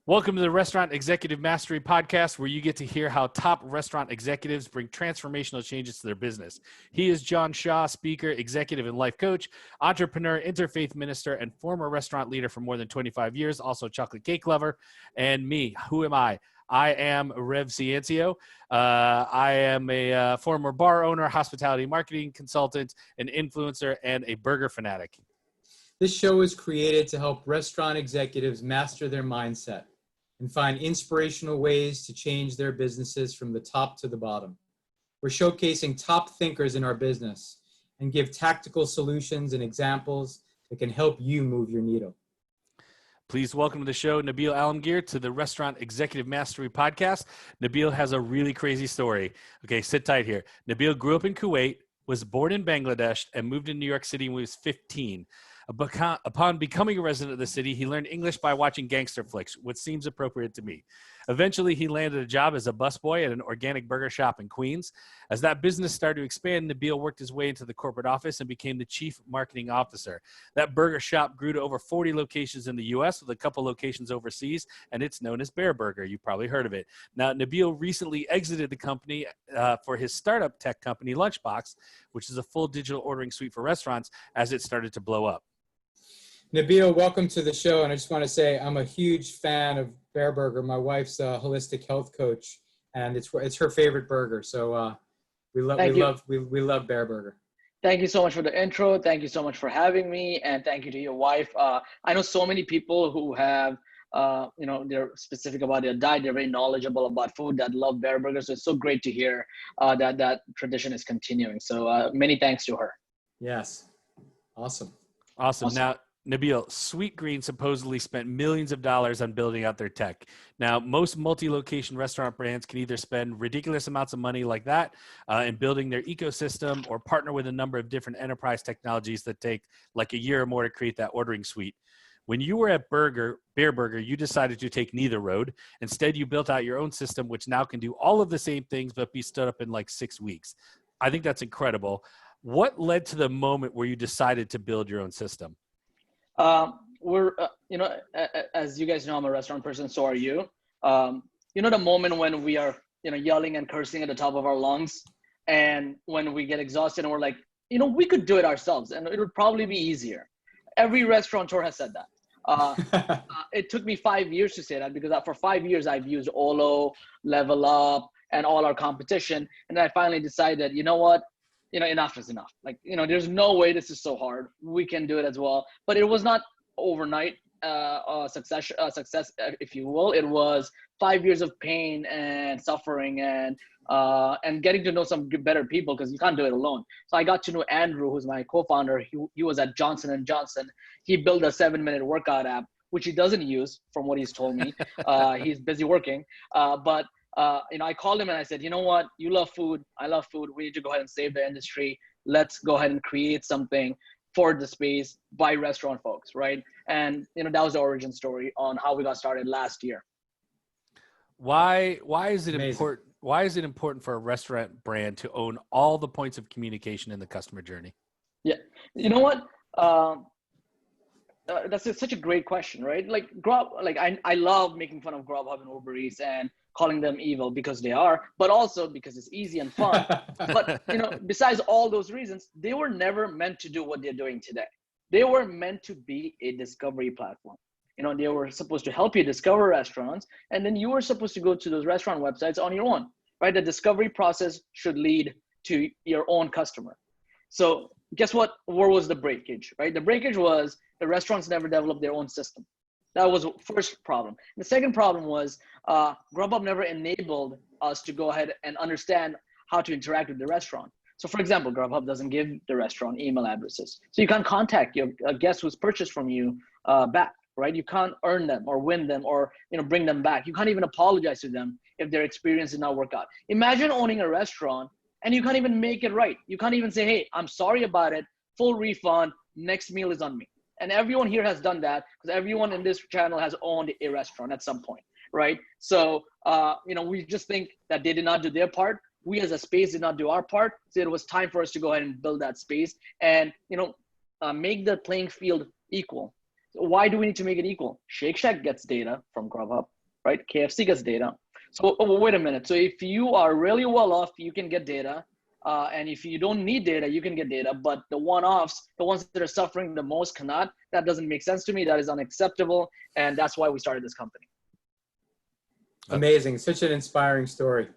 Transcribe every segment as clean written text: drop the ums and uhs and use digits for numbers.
Welcome to the Restaurant Executive Mastery Podcast, where you get to hear how top restaurant executives bring transformational changes to their business. He is John Shaw, speaker, executive, and life coach, entrepreneur, interfaith minister, and former restaurant leader for more than 25 years, also chocolate cake lover. And me, who am I? I am Rev Ciencio. I am a former bar owner, hospitality marketing consultant, an influencer, and a burger fanatic. This show is created to help restaurant executives master their mindset and find inspirational ways to change their businesses from the top to the bottom. We're showcasing top thinkers in our business and give tactical solutions and examples that can help you move your needle. Please welcome to the show, Nabeel Alamgir, to the Restaurant Executive Mastery Podcast. Nabeel has a really crazy story. Okay, sit tight here. Nabeel grew up in Kuwait, was born in Bangladesh, and moved to New York City when he was 15. Upon becoming a resident of the city, he learned English by watching gangster flicks, which seems appropriate to me. Eventually, he landed a job as a busboy at an organic burger shop in Queens. As that business started to expand, Nabeel worked his way into the corporate office and became the chief marketing officer. That burger shop grew to over 40 locations in the U.S. with a couple locations overseas, and it's known as Bareburger. You've probably heard of it. Now, Nabeel recently exited the company for his startup tech company, Lunchbox, which is a full digital ordering suite for restaurants, as it started to blow up. Nabeel, welcome to the show. And I just want to say I'm a huge fan of Bareburger. My wife's a holistic health coach, and it's her favorite burger. So we love Bareburger. Thank you so much for the intro. Thank you so much for having me, and thank you to your wife. I know so many people who have they're specific about their diet. They're very knowledgeable about food that love Bareburger. So it's so great to hear that tradition is continuing. So many thanks to her. Yes. Awesome. Now, Nabeel, Sweet Green supposedly spent millions of dollars on building out their tech. Now, most multi-location restaurant brands can either spend ridiculous amounts of money like that in building their ecosystem, or partner with a number of different enterprise technologies that take like a year or more to create that ordering suite. When you were at Bareburger, you decided to take neither road. Instead, you built out your own system, which now can do all of the same things, but be stood up in like 6 weeks. I think that's incredible. What led to the moment where you decided to build your own system? As you guys know, I'm a restaurant person, so are you. The moment when we are, yelling and cursing at the top of our lungs, and when we get exhausted and we're like, we could do it ourselves and it would probably be easier. Every restaurateur has said that. It took me 5 years to say that, because for 5 years I've used Olo, Level Up, and all our competition. And then I finally decided, you know what? Enough is enough. There's no way this is so hard. We can do it as well. But it was not overnight success, if you will. It was 5 years of pain and suffering and getting to know some better people, because you can't do it alone. So I got to know Andrew, who's my co-founder. He was at Johnson & Johnson. He built a 7-minute workout app, which he doesn't use from what he's told me. He's busy working. But I called him and I said, you know what? You love food. I love food. We need to go ahead and save the industry. Let's go ahead and create something for the space by restaurant folks, right? And, that was the origin story on how we got started last year. Why is it Amazing. important? Why is it important for a restaurant brand to own all the points of communication in the customer journey? Yeah. You know what? That's such a great question, right? I love making fun of Grubhub and Uber Eats and calling them evil, because they are, but also because it's easy and fun. But, besides all those reasons, they were never meant to do what they're doing today. They were meant to be a discovery platform. They were supposed to help you discover restaurants, and then you were supposed to go to those restaurant websites on your own, right? The discovery process should lead to your own customer. So guess what? Where was the breakage, right? The breakage was the restaurants never developed their own system. That was the first problem. The second problem was Grubhub never enabled us to go ahead and understand how to interact with the restaurant. So for example, Grubhub doesn't give the restaurant email addresses. So you can't contact a guest who's purchased from you back, right? You can't earn them or win them or bring them back. You can't even apologize to them if their experience did not work out. Imagine owning a restaurant and you can't even make it right. You can't even say, hey, I'm sorry about it, full refund, next meal is on me. And everyone here has done that, because everyone in this channel has owned a restaurant at some point, right? So, we just think that they did not do their part. We as a space did not do our part. So it was time for us to go ahead and build that space and, make the playing field equal. So why do we need to make it equal? Shake Shack gets data from Grubhub. right? KFC gets data. So wait a minute. So if you are really well off, you can get data. And if you don't need data, you can get data. But the one-offs, the ones that are suffering the most cannot. That doesn't make sense to me. That is unacceptable. And that's why we started this company. Amazing. Such an inspiring story.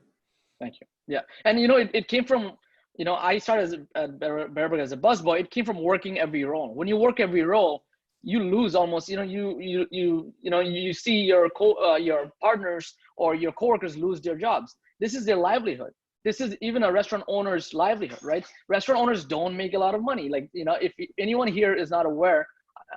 Thank you. Yeah. And, it came from, I started at Bareburger as a busboy. It came from working every role. When you work every role, you lose almost, you see your partners or your coworkers lose their jobs. This is their livelihood. This is even a restaurant owner's livelihood, right? Restaurant owners don't make a lot of money. Like, if anyone here is not aware,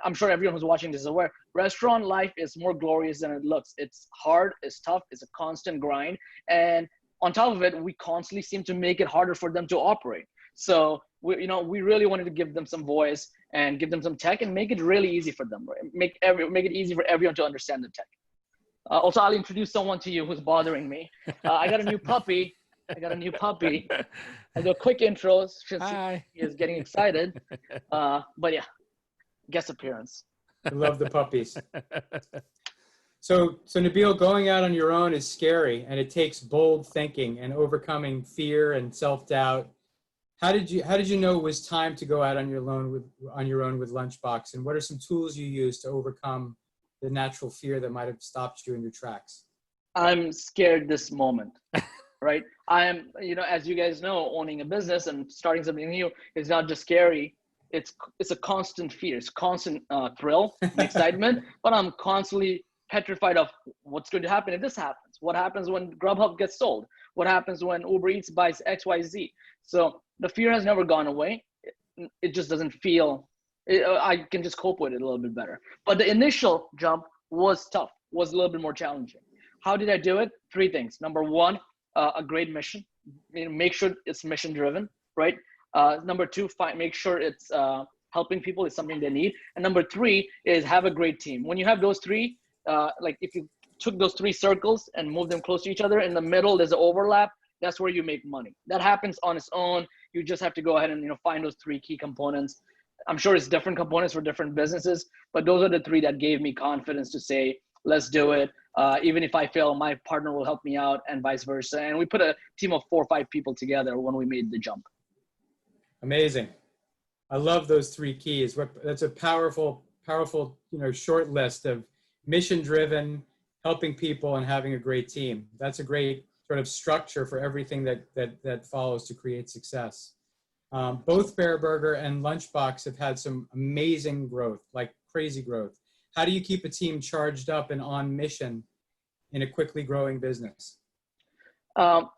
I'm sure everyone who's watching this is aware, restaurant life is more glorious than it looks. It's hard, it's tough, it's a constant grind. And on top of it, we constantly seem to make it harder for them to operate. So we really wanted to give them some voice and give them some tech and make it really easy for them, right? Make it easy for everyone to understand the tech. Also, I'll introduce someone to you who's bothering me. I got a new puppy. I'll do a quick intro since he is getting excited. But yeah, guest appearance. I love the puppies. So Nabeel, going out on your own is scary, and it takes bold thinking and overcoming fear and self-doubt. How did you know it was time to go out on your own with Lunchbox, and what are some tools you use to overcome the natural fear that might have stopped you in your tracks? I'm scared this moment, right? I am, as you guys know, owning a business and starting something new is not just scary. It's a constant fear. It's constant thrill and excitement, but I'm constantly petrified of what's going to happen if this happens. What happens when Grubhub gets sold? What happens when Uber Eats buys XYZ? So the fear has never gone away. It just doesn't feel, I can just cope with it a little bit better. But the initial jump was tough, was a little bit more challenging. How did I do it? 3 things. Number 1, a great mission. Make sure it's mission driven, right? Number 2, make sure it's helping people is something they need. And number 3 is have a great team. When you have those 3, like if you took those 3 circles and moved them close to each other, in the middle there's an overlap. That's where you make money. That happens on its own. You just have to go ahead and find those 3 key components. I'm sure it's different components for different businesses, but those are the 3 that gave me confidence to say, let's do it. Even if I fail, my partner will help me out, and vice versa. And we put a team of 4 or 5 people together when we made the jump. Amazing. I love those 3 keys. That's a powerful, short list of mission-driven, helping people, and having a great team. That's a great sort of structure for everything that follows to create success. Both Bareburger and Lunchbox have had some amazing growth, like crazy growth. How do you keep a team charged up and on mission in a quickly growing business? So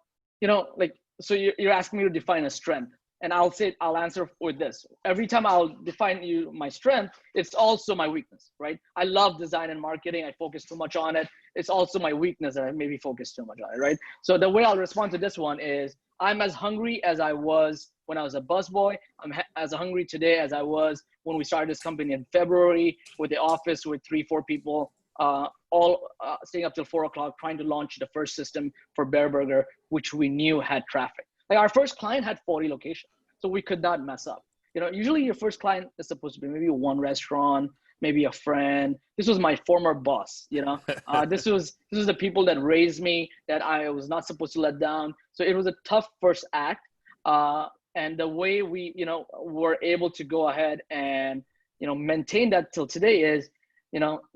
you're asking me to define a strength. And I'll answer with this. Every time I'll define my strength, it's also my weakness, right? I love design and marketing. I focus too much on it. It's also my weakness that I maybe focus too much on it, right? So the way I'll respond to this one is I'm as hungry as I was when I was a busboy. I'm as hungry today as I was when we started this company in February with the office with 3-4 people, all staying up till 4 o'clock, trying to launch the first system for Bareburger, which we knew had traffic. Like our first client had 40 locations, so we could not mess up. Usually your first client is supposed to be maybe 1 restaurant, maybe a friend. This was my former boss. This was the people that raised me that I was not supposed to let down. So it was a tough first act. And the way we, were able to go ahead and, maintain that till today is,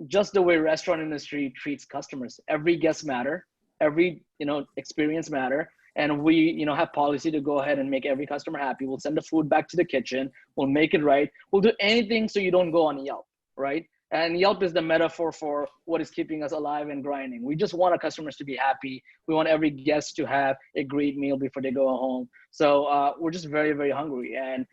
just the way restaurant industry treats customers. Every guest matter, every, experience matter. And we, have policy to go ahead and make every customer happy. We'll send the food back to the kitchen. We'll make it right. We'll do anything so you don't go on Yelp, right? And Yelp is the metaphor for what is keeping us alive and grinding. We just want our customers to be happy. We want every guest to have a great meal before they go home. So we're just very, very hungry. And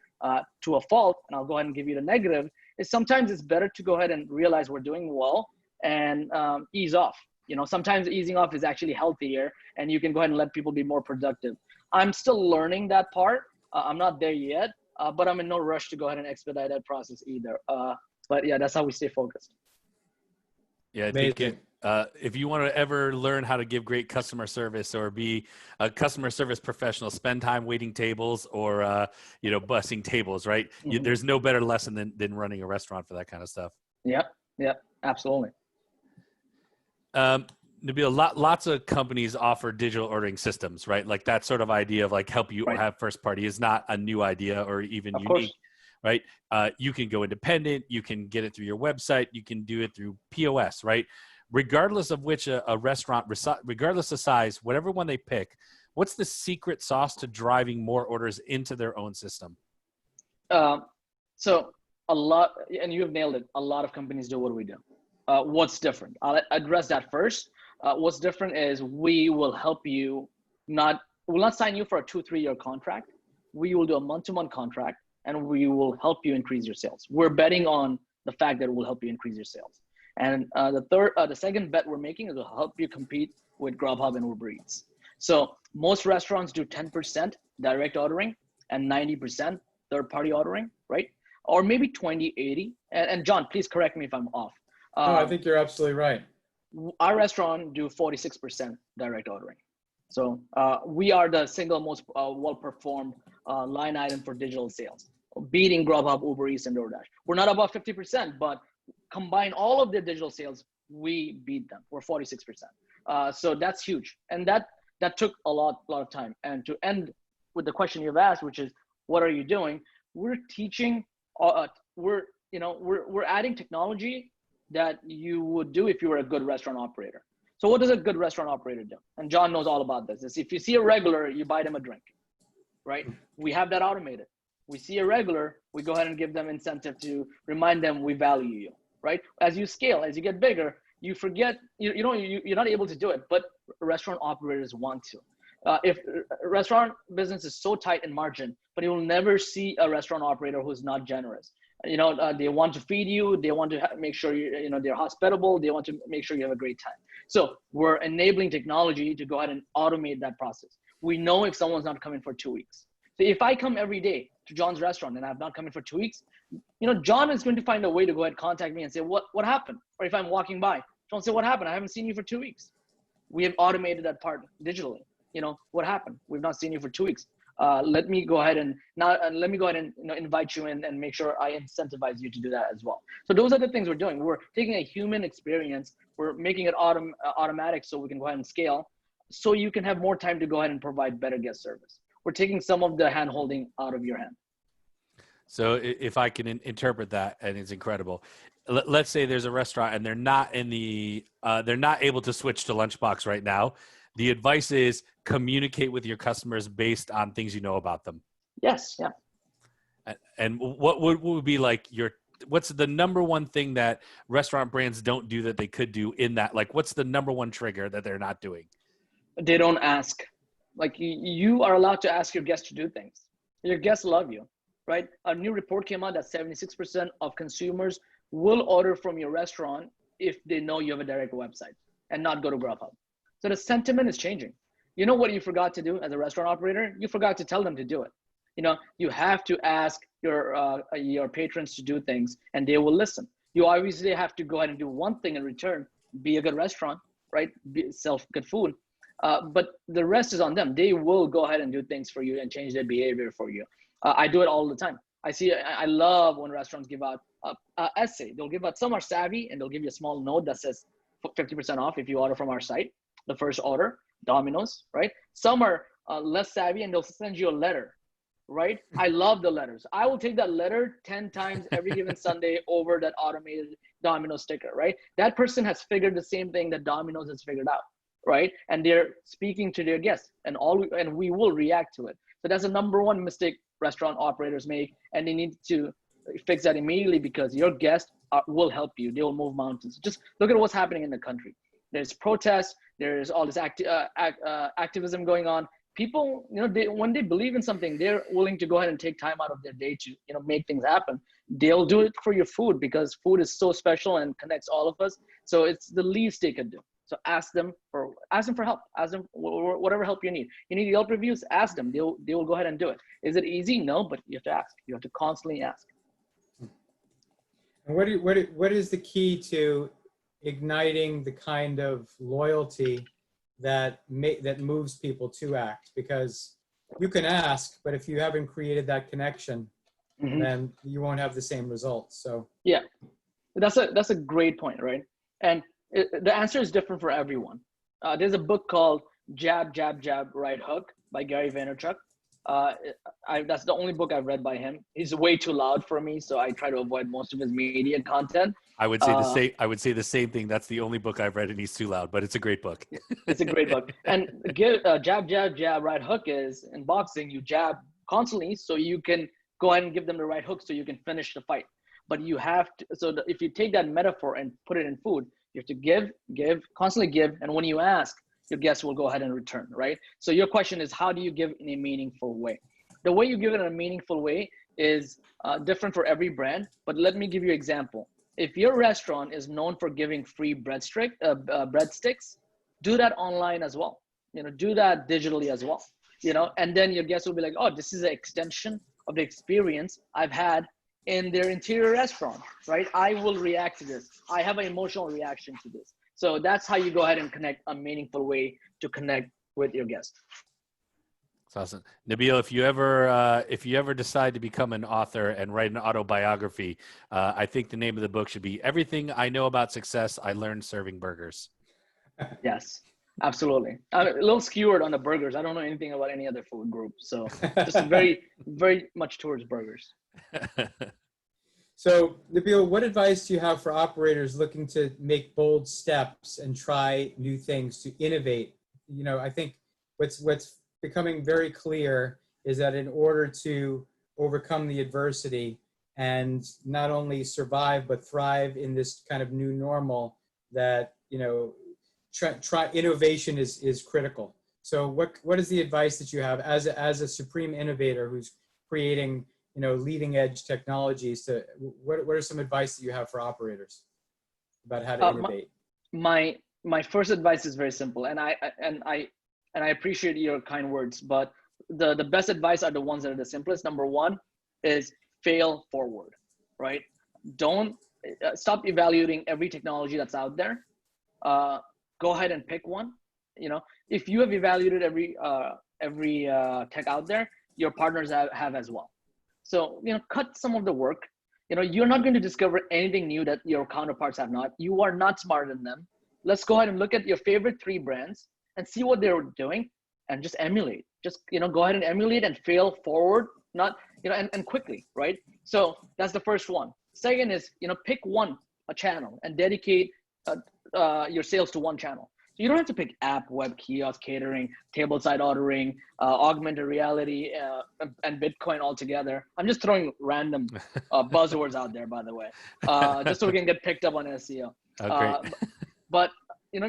to a fault, and I'll go ahead and give you the negative, is sometimes it's better to go ahead and realize we're doing well and ease off. Sometimes easing off is actually healthier, and you can go ahead and let people be more productive. I'm still learning that part. I'm not there yet, but I'm in no rush to go ahead and expedite that process either. But yeah, that's how we stay focused. Yeah, I think if you want to ever learn how to give great customer service or be a customer service professional, spend time waiting tables or, bussing tables, right? Mm-hmm. There's no better lesson than running a restaurant for that kind of stuff. Yep, absolutely. Nabeel, lots of companies offer digital ordering systems, right? Like that sort of idea of like help you Right. have first party is not a new idea or even Of unique, course. right? You can go independent. You can get it through your website. You can do it through POS, right? Regardless of which a restaurant, regardless of size, whatever one they pick, what's the secret sauce to driving more orders into their own system? So a lot, and you have nailed it. A lot of companies do what we do. What's different? I'll address that first. What's different is we will help you we'll not sign you for a 2-3 year contract. We will do a month-to-month contract, and we will help you increase your sales. We're betting on the fact that it will help you increase your sales. And the second bet we're making is to help you compete with Grubhub and Uber Eats. So most restaurants do 10% direct ordering and 90% third-party ordering, right? Or maybe 20-80. And John, please correct me if I'm off. No, I think you're absolutely right. Our restaurant do 46% direct ordering. So we are the single most well-performed line item for digital sales, beating Grubhub, Uber Eats, and DoorDash. We're not above 50%, but combine all of their digital sales, we beat them. We're 46%. So that's huge. And that took a lot of time. And to end with the question you've asked, which is, what are you doing? We're teaching, we're adding technology that you would do if you were a good restaurant operator. So what does a good restaurant operator do? And John knows all about this. Is if you see a regular, you buy them a drink, right? We have that automated. We see a regular, we go ahead and give them incentive to remind them we value you, right? As you scale, as you get bigger, you forget, you're not able to do it, but restaurant operators want to. If restaurant business is so tight in margin, but you will never see a restaurant operator who's not generous. They want to feed you. They want to make sure they're hospitable. They want to make sure you have a great time. So we're enabling technology to go ahead and automate that process. We know if someone's not coming for 2 weeks. So if I come every day to John's restaurant and I've not come in for 2 weeks, John is going to find a way to go ahead and contact me and say, what happened? Or if I'm walking by, John say, what happened? I haven't seen you for 2 weeks. We have automated that part digitally. What happened? We've not seen you for 2 weeks. Let me go ahead and invite you in and make sure I incentivize you to do that as well. So those are the things we're doing. We're taking a human experience, we're making it automatic so we can go ahead and scale, so you can have more time to go ahead and provide better guest service. We're taking some of the hand holding out of your hand. So if I can interpret that, and it's incredible. Let's say there's a restaurant and they're not able to switch to Lunchbox right now. The advice is communicate with your customers based on things you know about them. Yes. Yeah. And what would be like what's the number one thing that restaurant brands don't do that they could do in that? Like, what's the number one trigger that they're not doing? They don't ask. Like, you are allowed to ask your guests to do things. Your guests love you, right? A new report came out that 76% of consumers will order from your restaurant if they know you have a direct website and not go to Grubhub. So the sentiment is changing. You know what you forgot to do as a restaurant operator? You forgot to tell them to do it. You have to ask your patrons to do things, and they will listen. You obviously have to go ahead and do one thing in return: be a good restaurant, right? Sell good food. But the rest is on them. They will go ahead and do things for you and change their behavior for you. I do it all the time. I love when restaurants give out an essay. They'll give out, some are savvy, and they'll give you a small note that says 50% off if you order from our site, the first order, Domino's, right? Some are less savvy, and they'll send you a letter, right? I love the letters. I will take that letter 10 times every given Sunday over that automated Domino's sticker, right? That person has figured the same thing that Domino's has figured out, right? And they're speaking to their guests, and we will react to it. So that's the number one mistake restaurant operators make, and they need to fix that immediately, because your guests will help you. They will move mountains. Just look at what's happening in the country. There's protests. There's all this activism going on. People, when they believe in something, they're willing to go ahead and take time out of their day to, make things happen. They'll do it for your food, because food is so special and connects all of us. So it's the least they could do. So ask them for help. Ask them whatever help you need. You need Yelp reviews? Ask them. They will go ahead and do it. Is it easy? No, but you have to ask. You have to constantly ask. And what is the key to igniting the kind of loyalty that moves people to act? Because you can ask, but if you haven't created that connection, then you won't have the same results. So yeah, that's a great point, right? And the answer is different for everyone. There's a book called Jab, Jab, Jab, Right Hook by Gary Vaynerchuk. Uh, that's the only book I've read by him. He's way too loud for me, so I try to avoid most of his media content. I would say the same. I would say the same thing. That's the only book I've read, and he's too loud. But it's a great book. It's a great book. And jab, jab, jab, right hook is in boxing. You jab constantly, so you can go ahead and give them the right hook, so you can finish the fight. But you have to. So if you take that metaphor and put it in food, you have to give, constantly give, and when you ask, your guest will go ahead and return. Right. So your question is, how do you give in a meaningful way? The way you give it in a meaningful way is different for every brand. But let me give you an example. If your restaurant is known for giving free breadsticks, do that online as well. Do that digitally as well. And then your guests will be like, oh, this is an extension of the experience I've had in their interior restaurant, right? I will react to this. I have an emotional reaction to this. So that's how you go ahead and connect a meaningful way to connect with your guest. That's awesome. Nabeel, if you ever decide to become an author and write an autobiography, I think the name of the book should be Everything I Know About Success I Learned Serving Burgers. Yes, absolutely. I'm a little skewered on the burgers. I don't know anything about any other food group. So just very, very much towards burgers. So, Nabeel, what advice do you have for operators looking to make bold steps and try new things, to innovate? I think what's becoming very clear is that in order to overcome the adversity and not only survive but thrive in this kind of new normal, that try innovation is critical. So what is the advice that you have as a supreme innovator who's creating leading edge technologies? What are some advice that you have for operators about how to innovate? My first advice is very simple, and I appreciate your kind words, but the best advice are the ones that are the simplest. Number one is fail forward, right? Don't stop evaluating every technology that's out there. Go ahead and pick one. If you have evaluated every tech out there, your partners have as well. So, cut some of the work. You're not going to discover anything new that your counterparts have not. You are not smarter than them. Let's go ahead and look at your favorite 3 brands and see what they're doing and just emulate. Just, go ahead and emulate and fail forward, not, and quickly, right? So that's the first one. Second is, pick a channel and dedicate your sales to one channel. So you don't have to pick app, web, kiosk, catering, tableside ordering, augmented reality, and Bitcoin all together. I'm just throwing random buzzwords out there, by the way, just so we can get picked up on SEO. Oh, great. But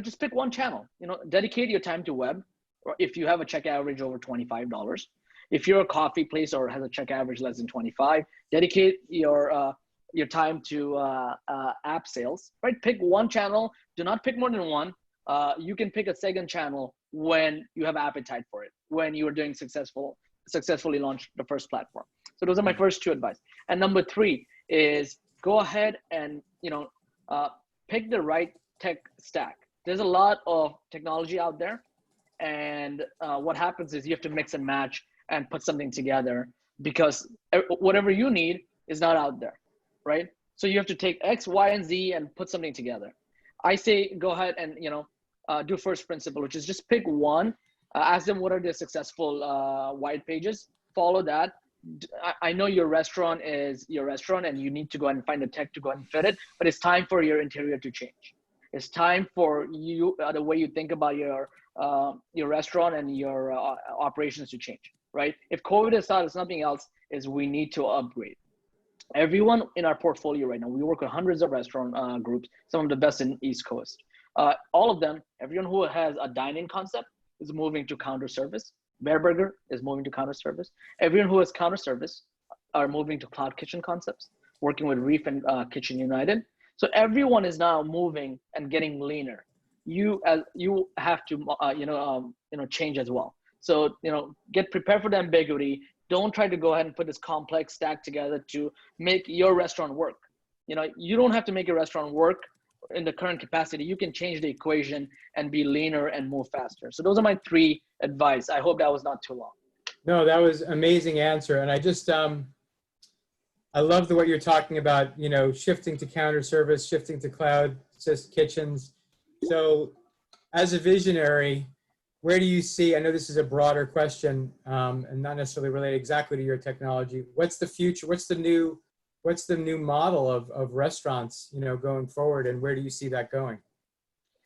just pick one channel. Dedicate your time to web. Or if you have a check average over $25, if you're a coffee place or has a check average less than 25, dedicate your time to app sales. Right? Pick one channel. Do not pick more than one. You can pick a second channel when you have appetite for it, when you are doing successfully launch the first platform. So those are my first 2 advice. And number 3 is go ahead and pick the right tech stack. There's a lot of technology out there, and what happens is you have to mix and match and put something together, because whatever you need is not out there, right? So you have to take X, Y, and Z and put something together. I say go ahead and do first principle, which is just pick one, ask them what are their successful white pages, follow that. I know your restaurant is your restaurant and you need to go and find the tech to go and fit it, but it's time for your interior to change. It's time for you, the way you think about your restaurant and your operations to change, right? If COVID has taught us nothing else, is we need to upgrade. Everyone in our portfolio right now, we work with hundreds of restaurant groups, some of the best in East Coast. All of them, everyone who has a dine-in concept is moving to counter service. Bareburger is moving to counter service. Everyone who has counter service are moving to cloud kitchen concepts, working with Reef and Kitchen United. So everyone is now moving and getting leaner. You have to change as well. So get prepared for the ambiguity. Don't try to go ahead and put this complex stack together to make your restaurant work. You don't have to make your restaurant work in the current capacity. You can change the equation and be leaner and move faster. So those are my 3 advice. I hope that was not too long. No, that was an amazing answer. And I just, I love what you're talking about, shifting to counter service, shifting to cloud kitchens. So as a visionary, where do you see, I know this is a broader question and not necessarily related exactly to your technology. What's the future? What's the new model of restaurants, going forward, and where do you see that going?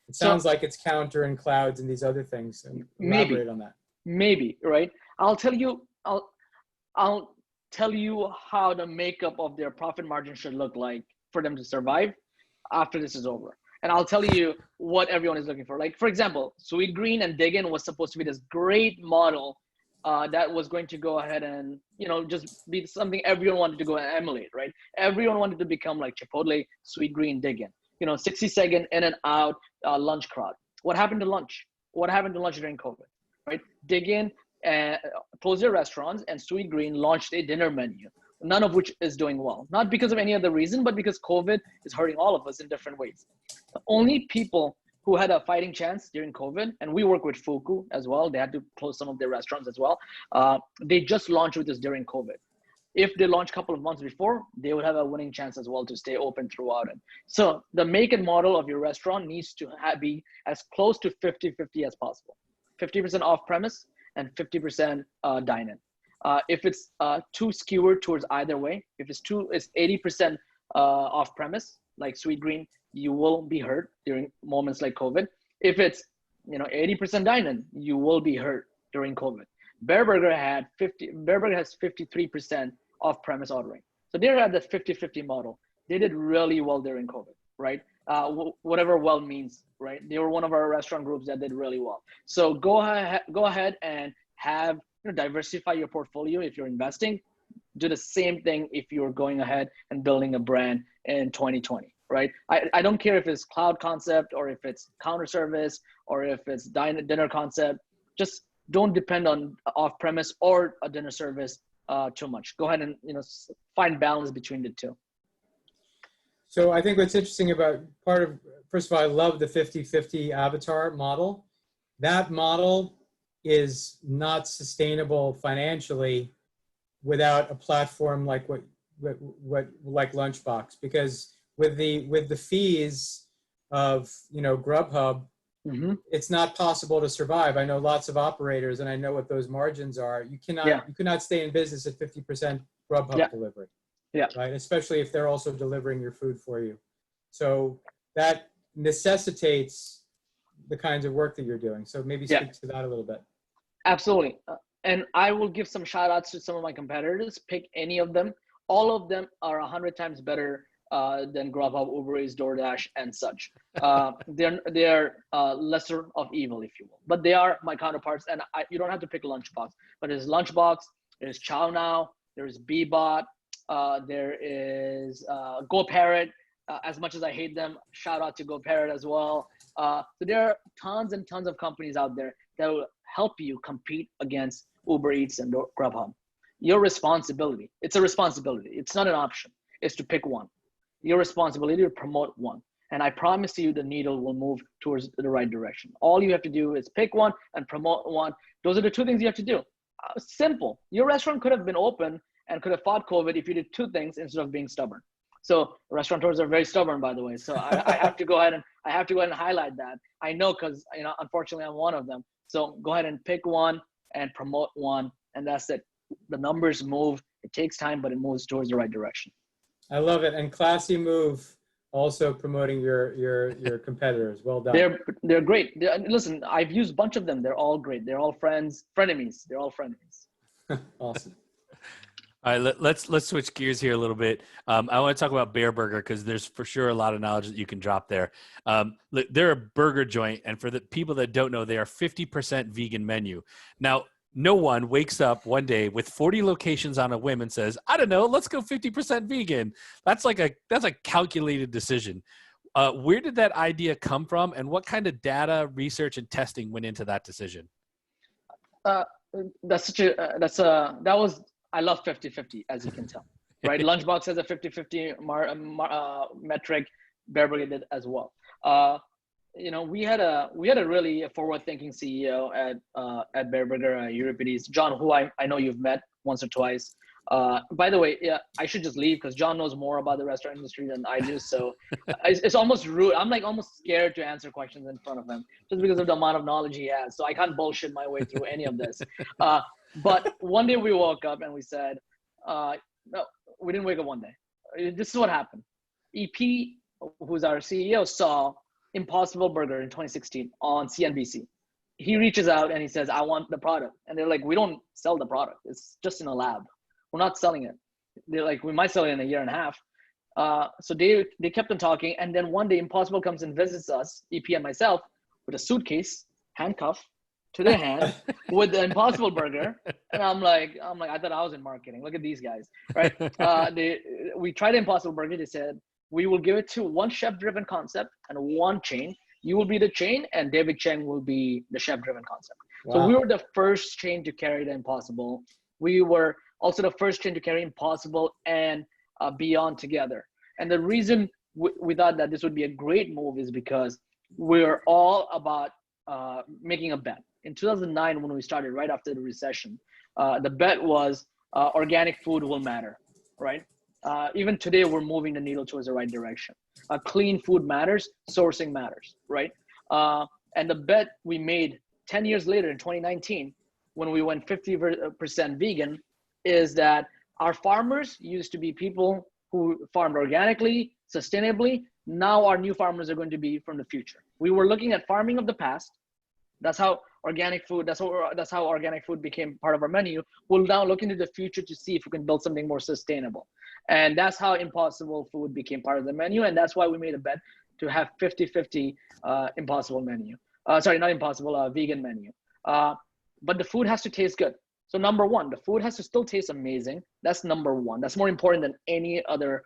It sounds like it's counter and clouds and these other things. Elaborate on that. Maybe, right? I'll tell you how the makeup of their profit margin should look like for them to survive after this is over. And I'll tell you what everyone is looking for. Like, for example, Sweet Green and Diggin was supposed to be this great model that was going to go ahead and, just be something everyone wanted to go and emulate, right? Everyone wanted to become like Chipotle, Sweet Green, Diggin. 60-second in and out lunch crowd. What happened to lunch? What happened to lunch during COVID, right? Diggin closed their restaurants, and Sweet Green launched a dinner menu, none of which is doing well. Not because of any other reason, but because COVID is hurting all of us in different ways. The only people who had a fighting chance during COVID, and we work with Fuku as well, they had to close some of their restaurants as well. They just launched with us during COVID. If they launched a couple of months before, they would have a winning chance as well to stay open throughout it. So the make and model of your restaurant needs to be as close to 50-50 as possible. 50% off premise and 50% dine-in. If it's too skewered towards either way, if it's 80% off premise, like Sweet Green, you will be hurt during moments like COVID. If it's 80% dine-in, you will be hurt during COVID. Bareburger has 53% off-premise ordering. So they're at the 50-50 model. They did really well during COVID, right? Whatever well means, right? They were one of our restaurant groups that did really well. So go ahead and have diversify your portfolio if you're investing. Do the same thing if you're going ahead and building a brand in 2020, right? I don't care if it's cloud concept or if it's counter service or if it's dinner concept. Just don't depend on off-premise or a dinner service too much. Go ahead and find balance between the two. So I think what's interesting about first of all, I love the 50-50 avatar model. That model is not sustainable financially without a platform like like Lunchbox, because with the fees of Grubhub, it's not possible to survive. I know lots of operators, and I know what those margins are. You cannot stay in business at 50% Grubhub delivery. Yeah. Right. Especially if they're also delivering your food for you. So that necessitates the kinds of work that you're doing. So maybe speak to that a little bit. Absolutely. And I will give some shout outs to some of my competitors. Pick any of them. All of them are 100 times better than Grubhub, Uber Eats, DoorDash, and such. They're lesser of evil, if you will. But they are my counterparts. And you don't have to pick Lunchbox. But there's Lunchbox, there's Chow Now, there's Bebot, there is GoParrot. As much as I hate them, shout out to GoParrot as well. So there are tons and tons of companies out there that will help you compete against Uber Eats and Grubhub. Your responsibility, it's a responsibility. It's not an option. It's to pick one. Your responsibility to promote one. And I promise you the needle will move towards the right direction. All you have to do is pick one and promote one. Those are the two things you have to do. Simple. Your restaurant could have been open and could have fought COVID if you did two things instead of being stubborn. So restaurateurs are very stubborn, by the way. So I have to go ahead and highlight that. I know because unfortunately I'm one of them. So go ahead and pick one and promote one, and that's it. The numbers move. It takes time, but it moves towards the right direction. I love it, and classy move. Also promoting your competitors. Well done. They're great. Listen, I've used a bunch of them. They're all great. They're all frenemies. They're all frenemies. Awesome. All right, let's switch gears here a little bit. I want to talk about Bareburger because there's for sure a lot of knowledge that you can drop there. They're a burger joint, and for the people that don't know, they are 50% vegan menu. Now, no one wakes up one day with 40 locations on a whim and says, "I don't know, let's go 50% vegan." That's a calculated decision. Where did that idea come from, and what kind of data, research, and testing went into that decision? I love 50-50, as you can tell, right? Lunchbox has a 50-50 metric. Bareburger did as well. We had a really forward-thinking CEO at Bareburger, Euripides, John, who I know you've met once or twice. By the way, yeah, I should just leave because John knows more about the restaurant industry than I do. So it's almost rude. I'm like almost scared to answer questions in front of him just because of the amount of knowledge he has. So I can't bullshit my way through any of this. But one day we woke up and we said, no, we didn't wake up one day. This is what happened. EP, who's our CEO, saw Impossible Burger in 2016 on CNBC. He reaches out and he says, I want the product. And they're like, we don't sell the product. It's just in a lab. We're not selling it. They're like, we might sell it in a year and a half. So they kept on talking. And then one day Impossible comes and visits us, EP and myself, with a suitcase, handcuff to their hand with the Impossible Burger. And I'm like, I thought I was in marketing. Look at these guys, right? We tried the Impossible Burger. They said, we will give it to one chef-driven concept and one chain. You will be the chain and David Cheng will be the chef-driven concept. Wow. So we were the first chain to carry the Impossible. We were also the first chain to carry Impossible and Beyond together. And the reason we thought that this would be a great move is because we're all about making a bet. In 2009, when we started right after the recession, the bet was organic food will matter, right? Even today, we're moving the needle towards the right direction. Clean food matters, sourcing matters, right? And the bet we made 10 years later in 2019, when we went 50% vegan, is that our farmers used to be people who farmed organically, sustainably. Now our new farmers are going to be from the future. We were looking at farming of the past. That's how organic food, that's how organic food became part of our menu. We'll now look into the future to see if we can build something more sustainable. And that's how Impossible food became part of the menu. And that's why we made a bet to have 50-50 Impossible menu. Sorry, not Impossible, vegan menu. But the food has to taste good. So number one, the food has to still taste amazing. That's number one. That's more important than any other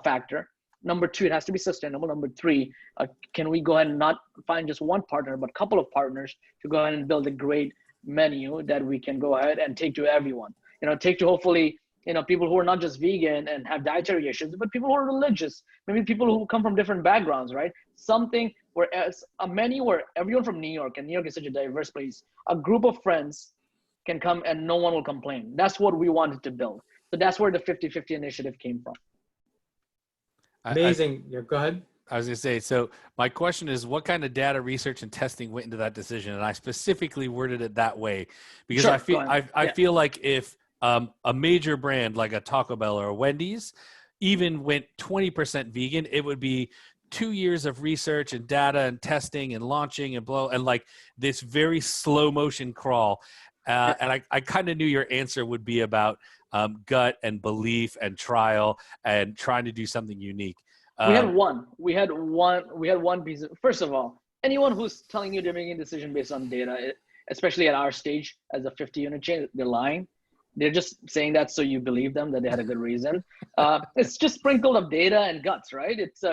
factor. Number two, it has to be sustainable. Number three, can we go ahead and not find just one partner, but a couple of partners to go ahead and build a great menu that we can go ahead and take to everyone. Take to hopefully, people who are not just vegan and have dietary issues, but people who are religious, maybe people who come from different backgrounds, right? Something where a menu where everyone from New York, and New York is such a diverse place, a group of friends can come and no one will complain. That's what we wanted to build. So that's where the 50-50 initiative came from. Amazing. Yeah, go ahead. I was going to say, so my question is, what kind of data research and testing went into that decision? And I specifically worded it that way because sure, I feel like if a major brand like a Taco Bell or a Wendy's even went 20% vegan, it would be 2 years of research and data and testing and launching and like this very slow motion crawl. And I kind of knew your answer would be about gut and belief and trial and trying to do something unique. We had one piece of, first of all, anyone who's telling you they're making a decision based on data, especially at our stage as a 50 unit chain, they're lying. They're just saying that so you believe them that they had a good reason. It's just sprinkled of data and guts, right? It's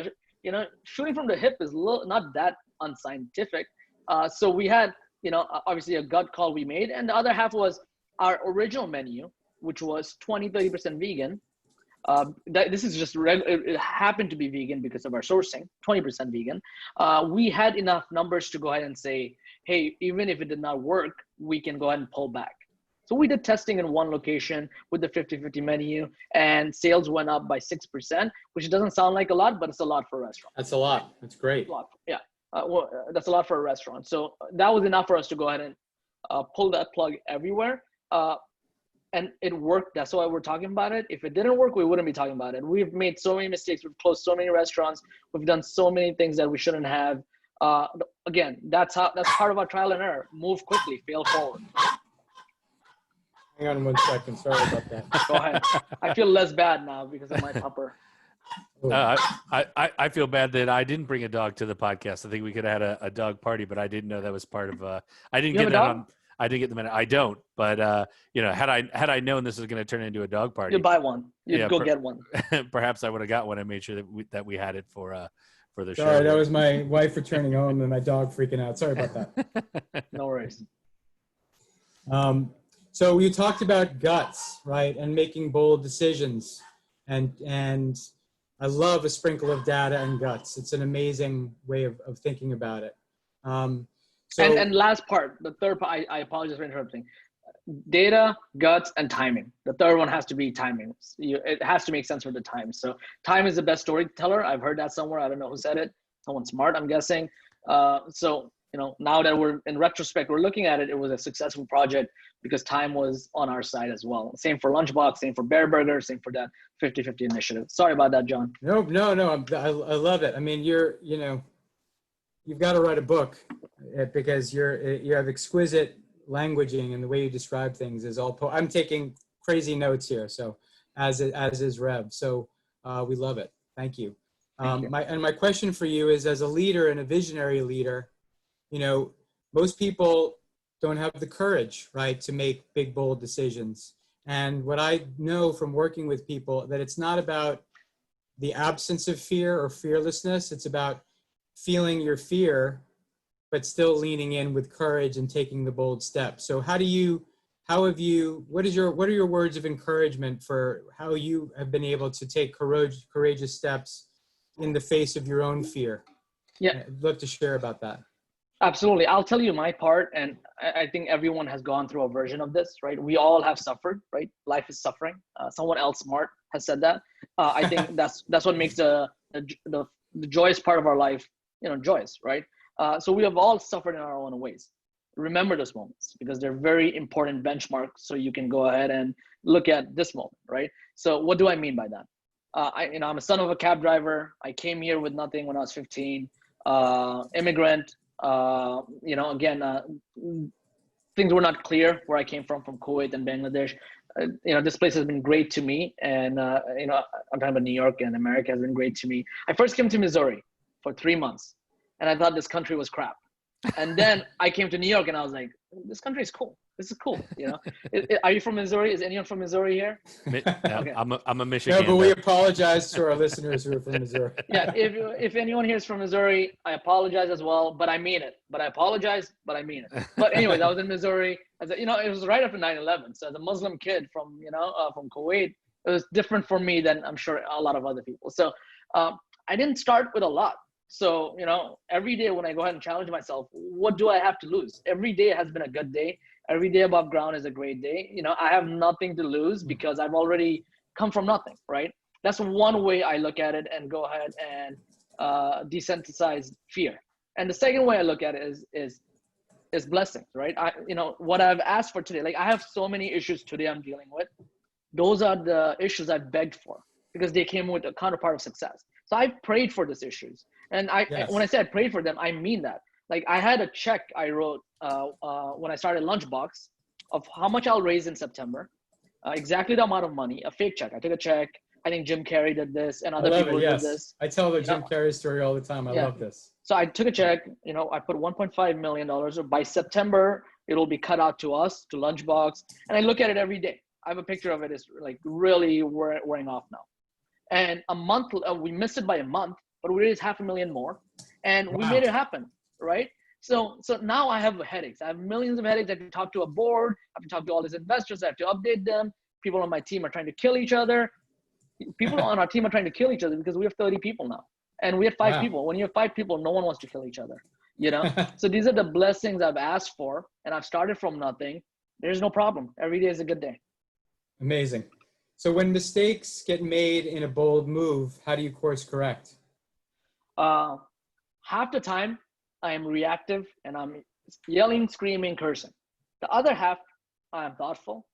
shooting from the hip is not that unscientific. So we had obviously a gut call we made, and the other half was our original menu, which was 20-30% vegan. This is just it happened to be vegan because of our sourcing, 20% vegan. We had enough numbers to go ahead and say, hey, even if it did not work, we can go ahead and pull back. So we did testing in one location with the 50-50 menu, and sales went up by 6%, which doesn't sound like a lot, but it's a lot for a restaurant. That's a lot. That's great. A lot. Yeah. That's a lot for a restaurant. So that was enough for us to go ahead and pull that plug everywhere. And it worked. That's why we're talking about it. If it didn't work, we wouldn't be talking about it. We've made so many mistakes. We've closed so many restaurants. We've done so many things that we shouldn't have. Again, that's part of our trial and error. Move quickly, fail forward. Hang on 1 second. Sorry about that. Go ahead. I feel less bad now because of my pupper. I feel bad that I didn't bring a dog to the podcast. I think we could have had a dog party, but I didn't know that was part of. I didn't get that on. I didn't get the minute. I don't, but had I known this was going to turn into a dog party, you'd buy one. You'd go get one. Perhaps I would have got one and made sure that we had it for the show. Sorry, that was my wife returning home and my dog freaking out. Sorry about that. No worries. So you talked about guts, right, and making bold decisions, and I love a sprinkle of data and guts. It's an amazing way of thinking about it. And last part, the third part, I apologize for interrupting. data, guts, and timing. The third one has to be timing. It has to make sense for the time. So time is the best storyteller. I've heard that somewhere. I don't know who said it. Someone smart, I'm guessing. So, now that we're in retrospect, we're looking at it, it was a successful project because time was on our side as well. Same for Lunchbox, same for Bareburger, same for that 50/50 initiative. Sorry about that, John. No. I love it. I mean, you've got to write a book because you have exquisite languaging, and the way you describe things is all. I'm taking crazy notes here, so as is Rev. So we love it. Thank you. Thank you. My question for you is, as a leader and a visionary leader, most people don't have the courage, right, to make big, bold decisions. And what I know from working with people, that it's not about the absence of fear or fearlessness. It's about feeling your fear, but still leaning in with courage and taking the bold step. So what are your words of encouragement for how you have been able to take courageous steps in the face of your own fear? Yeah. I'd love to share about that. Absolutely. I'll tell you my part. And I think everyone has gone through a version of this, right? We all have suffered, right? Life is suffering. Someone else smart has said that. I think that's what makes the joyous part of our life, joyous, right? So we have all suffered in our own ways. Remember those moments because they're very important benchmarks. So you can go ahead and look at this moment, right? So what do I mean by that? I'm a son of a cab driver. I came here with nothing when I was 15, immigrant. Things were not clear where I came from Kuwait and Bangladesh. This place has been great to me. And, I'm talking about New York, and America has been great to me. I first came to Missouri for 3 months and I thought this country was crap. And then I came to New York and I was like, this country is cool. This is cool. Are you from Missouri? Is anyone from Missouri here? Okay. I'm a Michigan. No, but we apologize to our listeners who are from Missouri. Yeah, if anyone here is from Missouri, I apologize as well, but I mean it. But I apologize, but I mean it. But anyways, I was in Missouri. It was right after 9/11. So as a Muslim kid from Kuwait, it was different for me than I'm sure a lot of other people. So I didn't start with a lot. So, every day when I go ahead and challenge myself, what do I have to lose? Every day has been a good day. Every day above ground is a great day. I have nothing to lose because I've already come from nothing, right? That's one way I look at it and go ahead and desensitize fear. And the second way I look at it is blessings, right? What I've asked for today, like I have so many issues today I'm dealing with. Those are the issues I've begged for because they came with a counterpart of success. So I prayed for these issues. And when I say I prayed for them, I mean that. Like I had a check I wrote when I started Lunchbox of how much I'll raise in September, exactly the amount of money, a fake check. I took a check. I think Jim Carrey did this and other people did this. I tell the Jim Carrey story all the time. I love this. So I took a check, I put $1.5 million. By September, it'll be cut out to us, to Lunchbox. And I look at it every day. I have a picture of it. It's like really wearing off now. And a month, we missed it by a month, but we raised $500,000 more. And we made it happen, right? So now I have headaches. I have millions of headaches. I have to talk to a board. I have to talk to all these investors. I have to update them. People on my team are trying to kill each other. People on our team are trying to kill each other because we have 30 people now. And we have 5 people. When you have 5 people, no one wants to kill each other, So these are the blessings I've asked for, and I've started from nothing. There's no problem. Every day is a good day. Amazing. So when mistakes get made in a bold move, how do you course correct? Half the time, I am reactive and I'm yelling, screaming, cursing. The other half, I am thoughtful.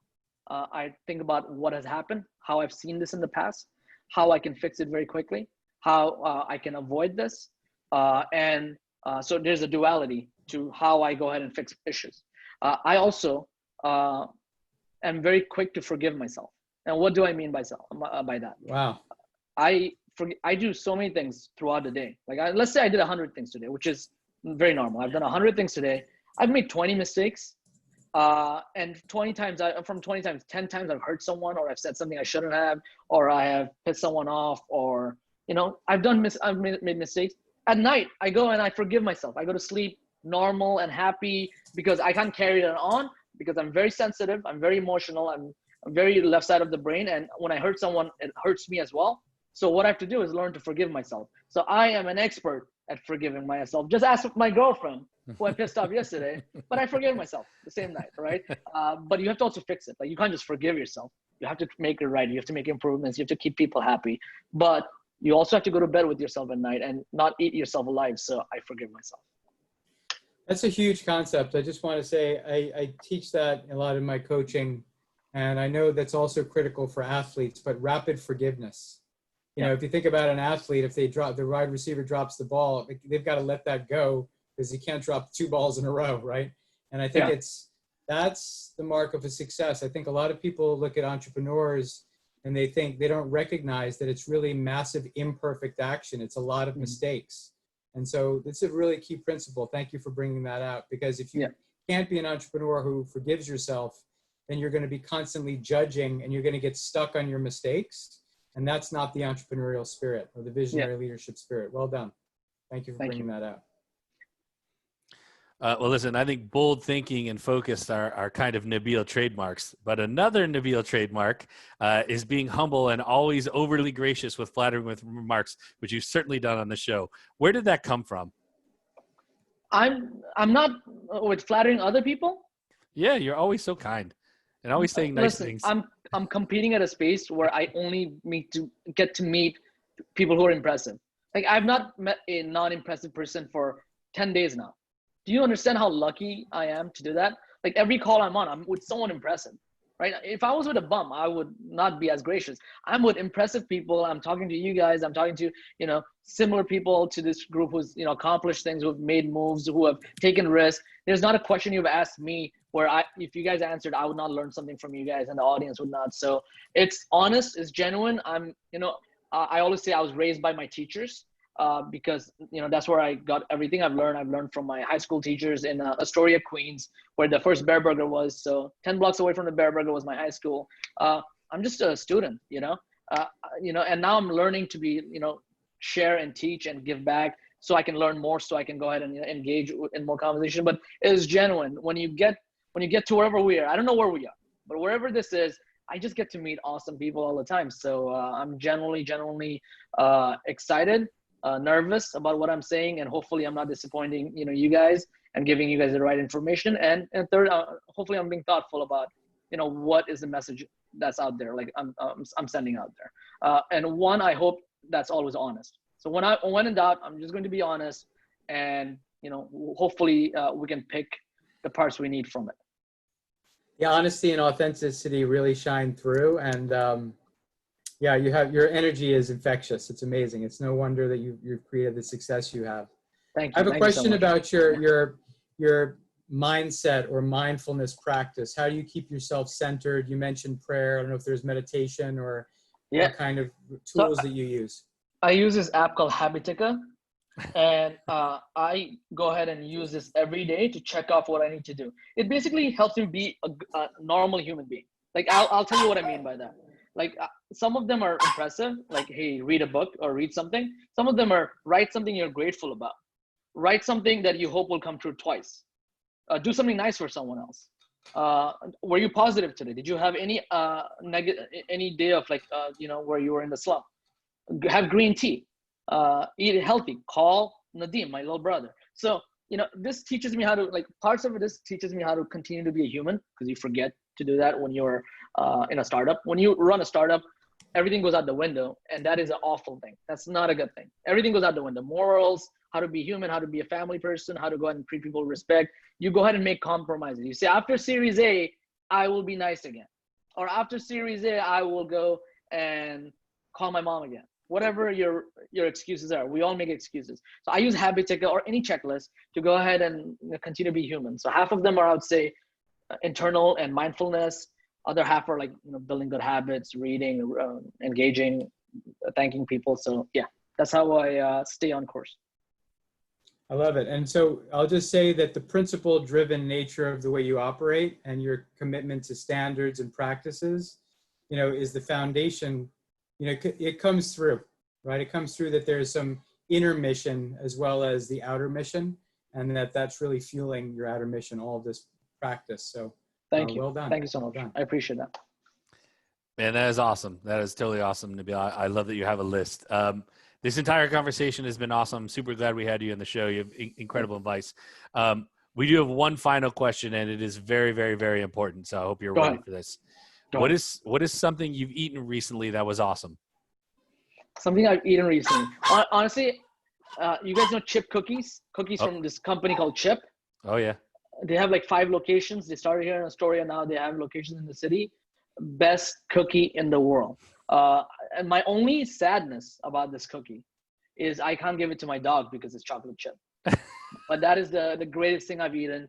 I think about what has happened, how I've seen this in the past, how I can fix it very quickly, how I can avoid this. So there's a duality to how I go ahead and fix issues. I also am very quick to forgive myself. And what do I mean by that? Wow. I do so many things throughout the day. Like let's say I did 100 things today, which is very normal. I've done 100 things today. I've made 20 mistakes. And 20 times, 10 times I've hurt someone, or I've said something I shouldn't have, or I have pissed someone off, or, I've made mistakes. At night, I go and I forgive myself. I go to sleep normal and happy because I can't carry it on because I'm very sensitive. I'm very emotional. I'm very left side of the brain. And when I hurt someone, it hurts me as well. So what I have to do is learn to forgive myself. So I am an expert at forgiving myself. Just ask my girlfriend. who I pissed off yesterday, but I forgave myself the same night, right? But you have to also fix it. Like you can't just forgive yourself. You have to make it right. You have to make improvements. You have to keep people happy. But you also have to go to bed with yourself at night and not eat yourself alive. So I forgive myself. That's a huge concept. I just want to say I teach that a lot in my coaching, and I know that's also critical for athletes, but rapid forgiveness. You know, if you think about an athlete, if the wide receiver drops the ball, they've got to let that go because you can't drop 2 balls in a row, right? And I think that's the mark of a success. I think a lot of people look at entrepreneurs and they think they don't recognize that it's really massive imperfect action. It's a lot of mistakes. And so it's a really key principle. Thank you for bringing that out, because if you can't be an entrepreneur who forgives yourself, then you're going to be constantly judging and you're going to get stuck on your mistakes. And that's not the entrepreneurial spirit or the visionary leadership spirit. Well done. Thank you for bringing that out. Well, listen, I think bold thinking and focus are kind of Nabeel trademarks, but another Nabeel trademark is being humble and always overly gracious with flattering with remarks, which you've certainly done on the show. Where did that come from? I'm not with flattering other people. Yeah, you're always so kind and always saying nice things. I'm competing at a space where I only get to meet people who are impressive. Like I've not met a non-impressive person for 10 days now. Do you understand how lucky I am to do that? Like every call I'm on, I'm with someone impressive, right? If I was with a bum, I would not be as gracious. I'm with impressive people. I'm talking to you guys. I'm talking to, similar people to this group who's, accomplished things, who've made moves, who have taken risks. There's not a question you've asked me where if you guys answered, I would not learn something from you guys and the audience would not. So it's honest, it's genuine. I always say I was raised by my teachers. Because that's where I got everything I've learned from my high school teachers in Astoria, Queens, where the first Bareburger was. So 10 blocks away from the Bareburger was my high school. I'm just a student, and now I'm learning to be, share and teach and give back so I can learn more, so I can go ahead and engage in more conversation. But it is genuine. When you get to wherever we are, I don't know where we are, but wherever this is, I just get to meet awesome people all the time. So I'm genuinely excited. Nervous about what I'm saying, and hopefully I'm not disappointing you guys and giving you guys the right information, and third, hopefully I'm being thoughtful about what is the message that's out there, like I'm sending out there, and one, I hope that's always honest. So when in doubt, I'm just going to be honest, and hopefully we can pick the parts we need from it. Yeah, honesty and authenticity really shine through, and your energy is infectious. It's amazing. It's no wonder that you've created the success you have. Thank you. I have a question about your mindset or mindfulness practice. How do you keep yourself centered? You mentioned prayer. I don't know if there's meditation or what kind of tools that you use. I use this app called Habitica, and I go ahead and use this every day to check off what I need to do. It basically helps me be a normal human being. Like I'll tell you what I mean by that. Like some of them are impressive, like, hey, read a book or read something. Some of them are write something you're grateful about. Write something that you hope will come true twice. Do something nice for someone else. Were you positive today? Did you have any day of where you were in the slump? Have green tea. Eat healthy. Call Nadeem, my little brother. So, this teaches me how to, parts of this teaches me how to continue to be a human, because you forget to do that when you're in a startup. When you run a startup, everything goes out the window, and that is an awful thing. That's not a good thing. Everything goes out the window. Morals, how to be human, how to be a family person, how to go ahead and treat people with respect. You go ahead and make compromises. You say, after Series A, I will be nice again. Or after Series A, I will go and call my mom again. Whatever your excuses are, we all make excuses. So I use Habitica or any checklist to go ahead and continue to be human. So half of them are, I would say, internal and mindfulness. Other half are building good habits, reading, engaging, thanking people. So yeah, that's how I stay on course. I love it. And so I'll just say that the principle-driven nature of the way you operate and your commitment to standards and practices, is the foundation. It comes through, right? It comes through that there's some inner mission as well as the outer mission, and that's really fueling your outer mission, all of this practice. So thank you. Well done. Thank you so much. I appreciate that. Man, that is awesome. That is totally awesome, Nabeel. I love that you have a list. This entire conversation has been awesome. Super glad we had you on the show. You have incredible advice. We do have one final question, and it is very, very, very important. So I hope you're Go ready ahead. for this. Go What ahead. is something you've eaten recently that was awesome? Something I've eaten recently. Honestly, you guys know Chip cookies? Cookies from this company called Chip. Oh yeah. They have like 5 locations. They started here in Astoria. Now they have locations in the city. Best cookie in the world. And my only sadness about this cookie is I can't give it to my dog because it's chocolate chip. But that is the greatest thing I've eaten.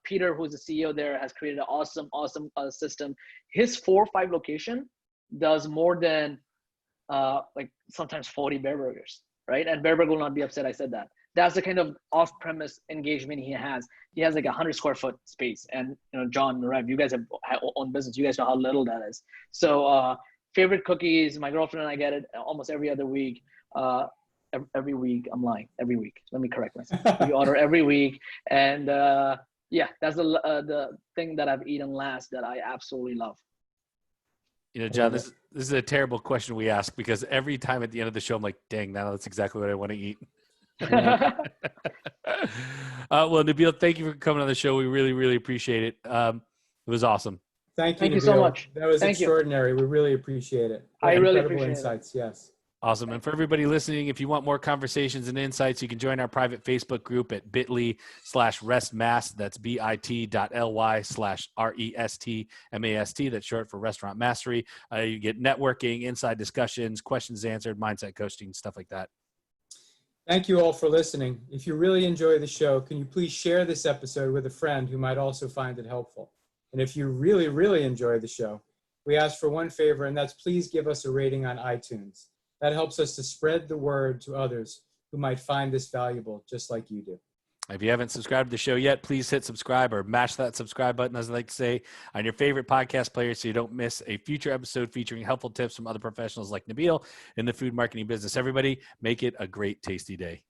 Peter, who's the CEO there, has created an awesome system. His 4 or 5 location does more than like sometimes 40 Bareburgers, right? And Bareburger will not be upset I said that. That's the kind of off-premise engagement he has. He has like 100 square foot space. And John, Rev, you guys have own business. You guys know how little that is. So favorite cookies, my girlfriend and I get it almost every other week. Every week, I'm lying. Every week. Let me correct myself. We order every week. And yeah, that's the thing that I've eaten last that I absolutely love. John, this is a terrible question we ask because every time at the end of the show, I'm like, dang, now that's exactly what I want to eat. Well, Nabeel, thank you for coming on the show. We really, really appreciate it. It was awesome. Thank you Nabeel. so much. That was Thank you. extraordinary. We really appreciate it. I really Incredible appreciate insights. Yes. Awesome. And for everybody listening, if you want more conversations and insights, you can join our private Facebook group at bit.ly/restmast. That's bit.ly/RESTMAST. That's short for Restaurant Mastery. You get networking, inside discussions, questions answered, mindset coaching, stuff like that. Thank you all for listening. If you really enjoy the show, can you please share this episode with a friend who might also find it helpful? And if you really, really enjoy the show, we ask for one favor, and that's please give us a rating on iTunes. That helps us to spread the word to others who might find this valuable, just like you do. If you haven't subscribed to the show yet, please hit subscribe or mash that subscribe button, as I like to say, on your favorite podcast player so you don't miss a future episode featuring helpful tips from other professionals like Nabeel in the food marketing business. Everybody, make it a great, tasty day.